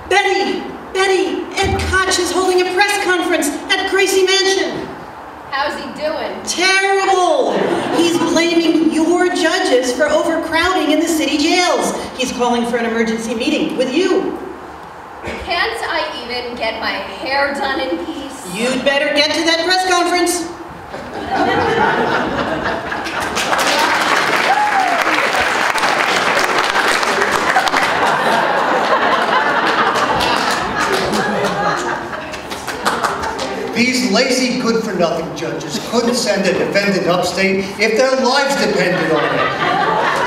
Betty, Ed Koch is holding a press conference at Gracie Mansion. How's he doing? Terrible! He's blaming your judges for overcrowding in the city jails. He's calling for an emergency meeting with you. Can't I even get my hair done in peace? You'd better get to that press conference. These lazy, good-for-nothing judges couldn't send a defendant upstate if their lives depended on it.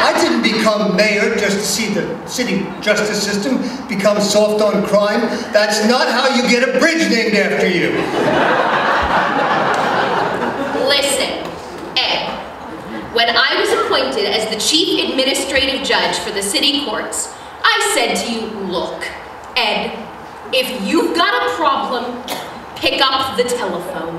I didn't become mayor just to see the city justice system become soft on crime. That's not how you get a bridge named after you. Listen, Ed, when I was appointed as the chief administrative judge for the city courts, I said to you, look, Ed, if you've got a problem, pick up the telephone.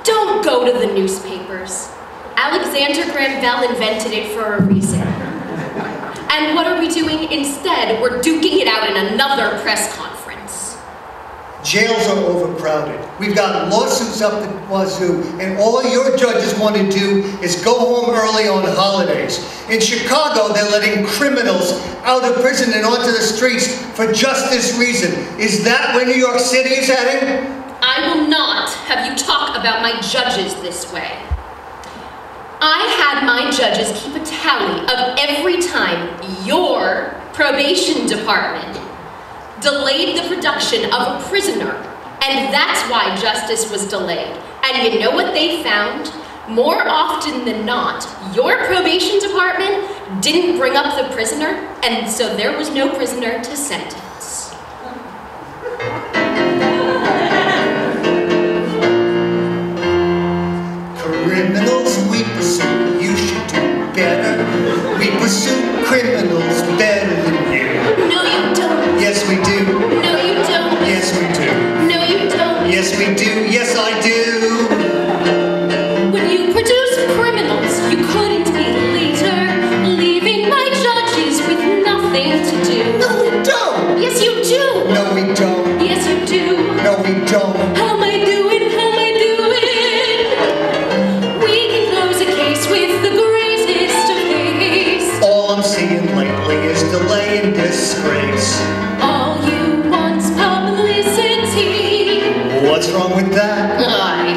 Don't go to the newspapers. Alexander Graham Bell invented it for a reason. And what are we doing instead? We're duking it out in another press conference. Jails are overcrowded. We've got lawsuits up the wazoo, and all your judges want to do is go home early on holidays. In Chicago, they're letting criminals out of prison and onto the streets for just this reason. Is that where New York City is heading? I will not have you talk about my judges this way. I had my judges keep a tally of every time your probation department delayed the production of a prisoner, and that's why justice was delayed. And you know what they found? More often than not, your probation department didn't bring up the prisoner, and so there was no prisoner to sentence. Criminals we pursue, you should do better. We pursue criminals better than you. No, you don't. Yes, we do. No, you don't. Yes, we do. No, you don't. Yes, we do. Yes, I do. When you produce criminals, you couldn't be later, leaving my judges with nothing to do. No, we don't. Yes, you do. No, we don't. Yes, you do. No, we don't. How am I doing? How am I doing? We can close a case with the greatest of haste. All I'm seeing lately is delay and disgrace. All you want's publicity. What's wrong with that?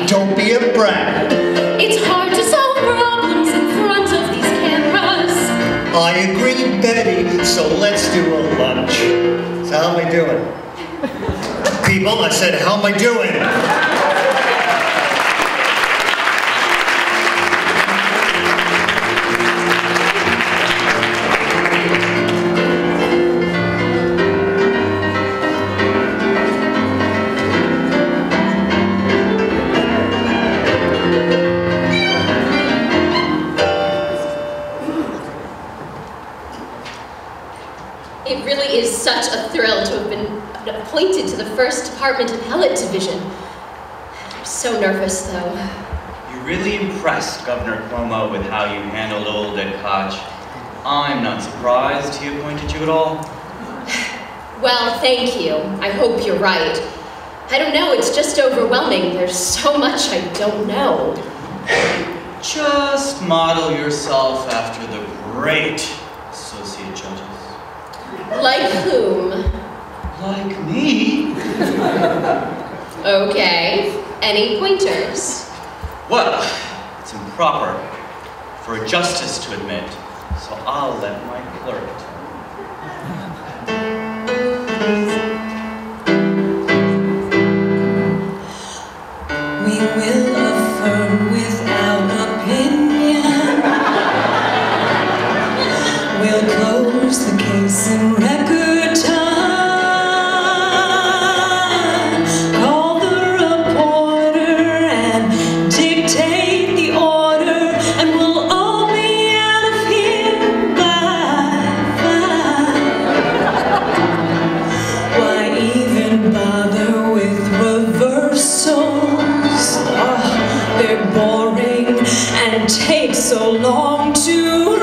Don't be a brat. It's hard to solve problems in front of these cameras. I agree, Betty, so let's do a lunch. So how am I doing? People, I said, how am I doing? It really is such a thrill to have been appointed to the 1st Department Appellate Division. I'm so nervous, though. You really impressed Governor Cuomo with how you handled old Ed Koch. I'm not surprised he appointed you at all. Well, thank you. I hope you're right. I don't know, it's just overwhelming. There's so much I don't know. Just model yourself after the great associate judges. Like whom? Like me? Okay. Any pointers? Well, it's improper for a justice to admit, so I'll let my clerk tell. We will affirm without opinion. We'll close the case in record time. Call the reporter and dictate the order, and we'll all be out of here by 5. Why even bother with reversals? Oh, they're boring and take so long to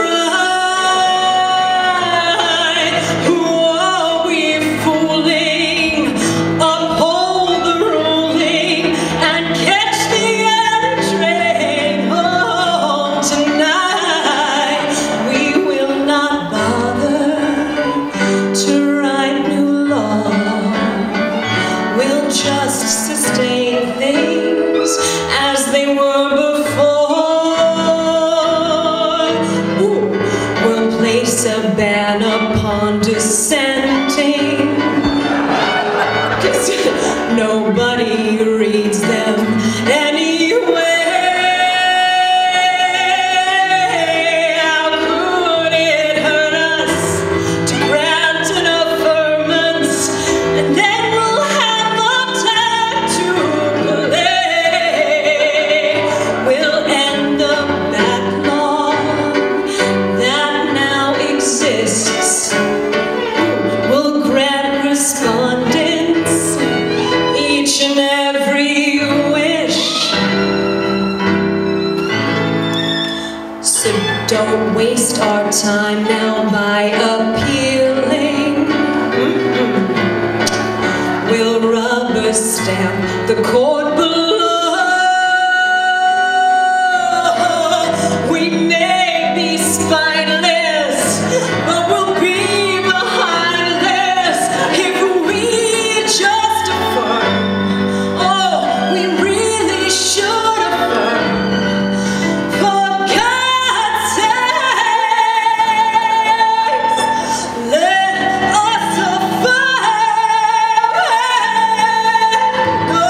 our time now by appealing. We'll rubber stamp the court below. We may be spineless, but we'll be behind this if we just affirm. Oh, we really should affirm. For God's sakes, let us affirm. Go.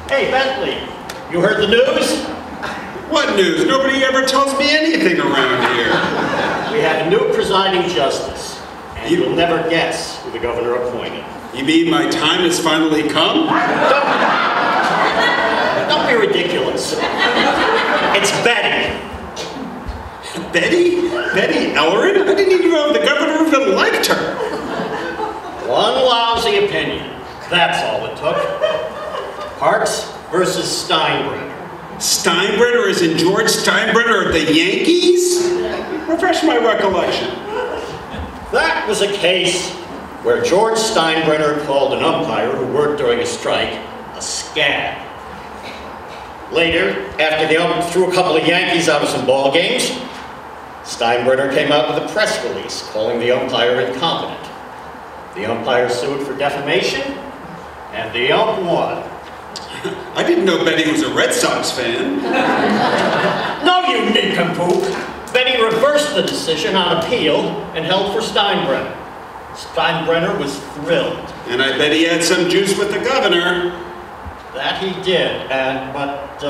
Hey, Bentley, you heard the news? What news? Nobody ever tells me anything around here. We have a new presiding justice, and you'll never guess who the governor appointed. You mean my time has finally come? Don't be ridiculous. It's Betty. Betty? Betty Ellerin? I didn't even know the governor even liked her. One lousy opinion. That's all it took. Parks versus Steinbrenner. Steinbrenner is in George Steinbrenner of the Yankees? Refresh my recollection. That was a case where George Steinbrenner called an umpire who worked during a strike a scab. Later, after the ump threw a couple of Yankees out of some ball games, Steinbrenner came out with a press release calling the umpire incompetent. The umpire sued for defamation, and the ump won. I didn't know Betty was a Red Sox fan. No, you nincompoop! Betty reversed the decision on appeal and held for Steinbrenner. Steinbrenner was thrilled. And I bet he had some juice with the governor. That he did, but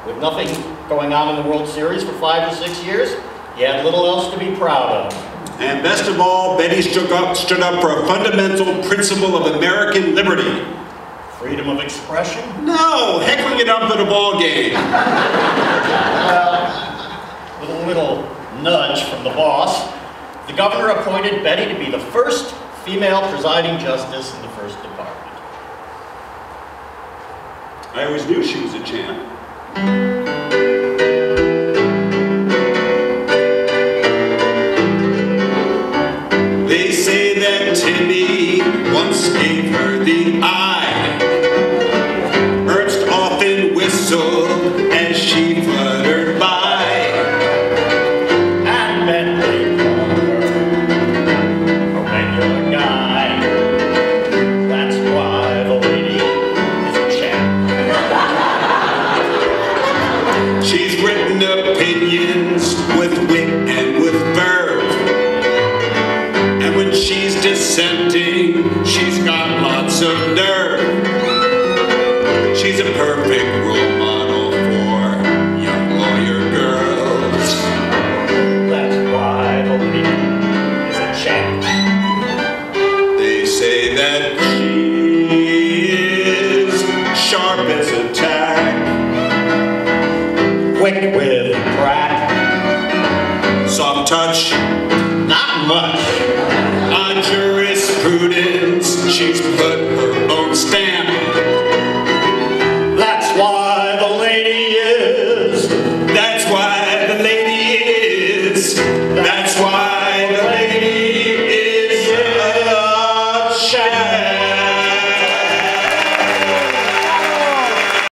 with nothing going on in the World Series for 5 or 6 years, he had little else to be proud of. And best of all, Betty stood up for a fundamental principle of American liberty. Freedom of expression? No, heckling it up at a ball game. With a little nudge from the boss, the governor appointed Betty to be the first female presiding justice in the first department. I always knew she was a champ. They say that Timmy once gave her the eye. Ernst often whistled as she fluttered by. And Bentley called her a regular guy. That's why the lady is a champ. She's written opinions with wit and with verve. And when she's dissenting, she's got lots of nerve. She's a perfect role model for young lawyer girls. That's why the lady is a champ. They say that she is sharp as a tack, Quick with crack. soft touch. Not much.